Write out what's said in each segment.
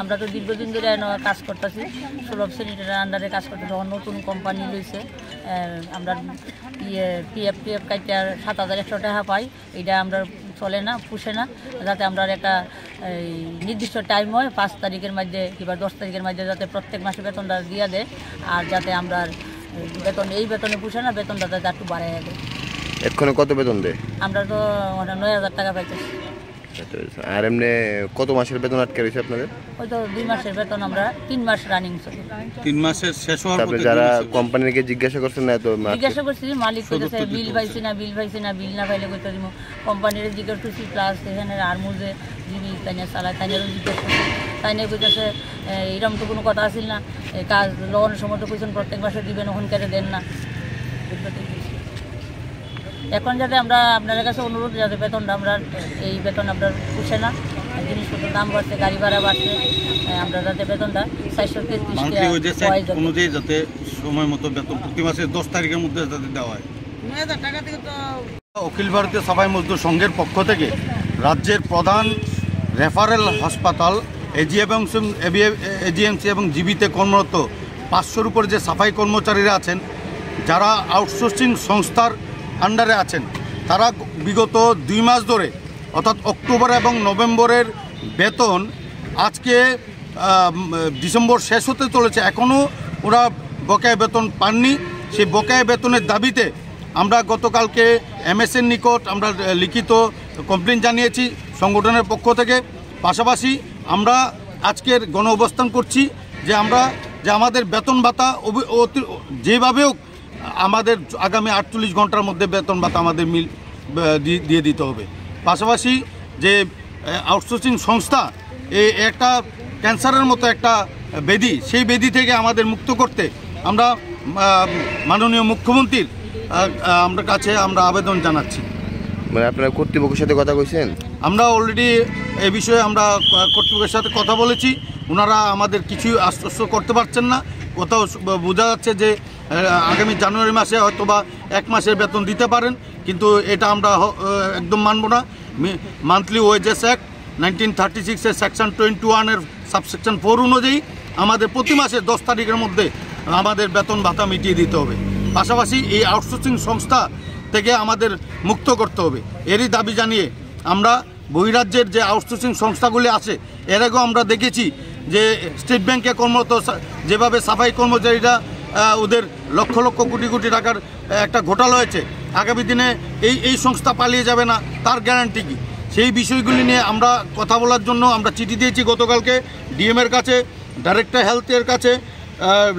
আমরা তো দীর্ঘদিন ধরে কাজ করতেছি, সুলভ স্যানিটারির আন্ডারে কাজ করতে। যখন নতুন কোম্পানি লইছে আমরা পিএফ কাইটা 7,100 টাকা পাই, এটা আমরা চলে না, পুষে না। যাতে আমরা একটা নির্দিষ্ট টাইম হয় 5 তারিখের মধ্যে কিংবা 10 তারিখের মধ্যে যাতে প্রত্যেক মাসে বেতনটা দিয়ে দেয়, আর যাতে আমরা বেতন এই বেতনে পুষে না, বেতনটা যাতে একটু বাড়াইয়া দেয়। এক্ষণে কত বেতন দেয়? আমরা তো 9,000 টাকা পাইতেছি। আর এমনি কত মাসের বেতন আটকে রয়েছে আপনাদের? ওই তো 2 মাসের বেতন, আমরা 3 মাস রানিং চলে। 3 মাসের শেষ হওয়ার পরে যারা কোম্পানিকে জিজ্ঞাসা করছেন না? তো জিজ্ঞাসা করছি, মালিক কইতেছে বিল পাইছি না, বিল না পাইলে কইতে দিব। কোম্পানির জিজ্ঞাসা করছি, প্লাস এখানে আরমুজে যিনি তাইনে চালায় তাইনেরও জিজ্ঞাসা করছি। তাইনে কইতেছে এরকম তো কোনো কথা আসিল না, কাজ লগানোর সময় তো কইছেন প্রত্যেক মাসে দিবেন, ওখান কেটে দেন না। এখন যাতে আমরা আপনাদের কাছে অনুরোধ, যাতে বেতনটা আমরা এই বেতন আপনার পুষে না, জিনিসপত্রের দাম বাড়ছে, গাড়ি ভাড়া বাড়ছে, আমরা যাতে বেতনটা 433 অনুযায়ী যাতে সময় মতো বেতন প্রতি মাসের 10 তারিখের মধ্যে যাতে দেওয়া হয়। 9,000 টাকা থেকে তো অখিল ভারতীয় সাফাই মজদুর সংঘের পক্ষ থেকে রাজ্যের প্রধান রেফারেল হাসপাতাল এজিএমসি এবং জিবিতে কর্মরত 500-র উপরে যে সাফাই কর্মচারীরা আছেন, যারা আউটসোর্সিং সংস্থার আন্ডারে আছেন, তারা বিগত 2 মাস ধরে অর্থাৎ অক্টোবর এবং নভেম্বরের বেতন আজকে ডিসেম্বর শেষ হতে চলেছে, এখনও ওরা বকেয়া বেতন পাননি। সেই বকেয়া বেতনের দাবিতে আমরা গতকালকে এমএসএর নিকট আমরা লিখিত কমপ্লেন জানিয়েছি সংগঠনের পক্ষ থেকে। পাশাপাশি আমরা আজকের গণ অবস্থান করছি যে আমাদের বেতন ভাতা যেভাবেও আমাদের আগামী 48 ঘন্টার মধ্যে বেতন ভাতা আমাদের দিয়ে দিতে হবে। পাশাপাশি যে আউটসোর্সিং সংস্থা একটা ক্যান্সারের মতো একটা ব্যাধি, সেই ব্যাধি থেকে আমাদের মুক্ত করতে আমরা মাননীয় মুখ্যমন্ত্রীর কাছে আমরা আবেদন জানাচ্ছি। মানে আপনারা কর্তৃপক্ষের সাথে কথা কইছেন? আমরা অলরেডি এই বিষয়ে আমরা কর্তৃপক্ষের সাথে কথা বলেছি, ওনারা আমাদের কিছুই আশ্বস্ত করতে পারছেন না। কোথাও বোঝা যাচ্ছে যে আগামী জানুয়ারি মাসে হয়তো বা 1 মাসের বেতন দিতে পারেন, কিন্তু এটা আমরা একদম মানব না। মান্থলি ওয়েজেস অ্যাক্ট 1936-এর সেকশন 21-এর সাবসেকশন 4 অনুযায়ী আমাদের প্রতি মাসে 10 তারিখের মধ্যে আমাদের বেতন ভাতা মিটিয়ে দিতে হবে। পাশাপাশি এই আউটসোর্সিং সংস্থা থেকে আমাদের মুক্ত করতে হবে। এরই দাবি জানিয়ে আমরা বহিরাজ্যের যে আউটসোর্সিং সংস্থাগুলি আছে, এর আগেও আমরা দেখেছি যে স্টেট ব্যাংকে কর্মরত যেভাবে সাফাই কর্মচারীরা ওদের লক্ষ লক্ষ কোটি কোটি টাকার একটা ঘোটালা হয়েছে, আগামী দিনে এই সংস্থা পালিয়ে যাবে না, তার গ্যারান্টি কী? সেই বিষয়গুলি নিয়ে আমরা কথা বলার জন্য আমরা চিঠি দিয়েছি গতকালকে ডিএমের কাছে, ডাইরেক্টর হেলথের কাছে,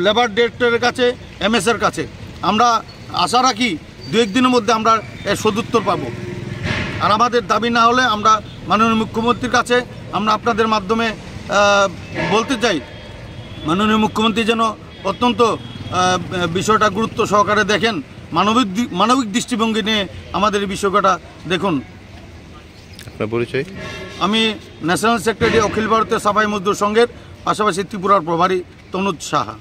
লেবার ডিরেক্টরের কাছে, এমএসের কাছে। আমরা আশা রাখি 2-1 দিনের মধ্যে আমরা এর সদুত্তর পাব। আর আমাদের দাবি না হলে আমরা মাননীয় মুখ্যমন্ত্রীর কাছে আমরা আপনাদের মাধ্যমে বলতে চাই, মাননীয় মুখ্যমন্ত্রী যেন অত্যন্ত বিষয়টা গুরুত্ব সহকারে দেখেন, মানবিক দৃষ্টিভঙ্গি নিয়ে আমাদের এই বিষয়টা দেখুন। আপনার পরিচয়? আমি ন্যাশনাল সেক্রেটারি অখিল ভারতীয় সাফাই মজদুর সংঘের, পাশাপাশি ত্রিপুরার প্রভারী তনুজ সাহা।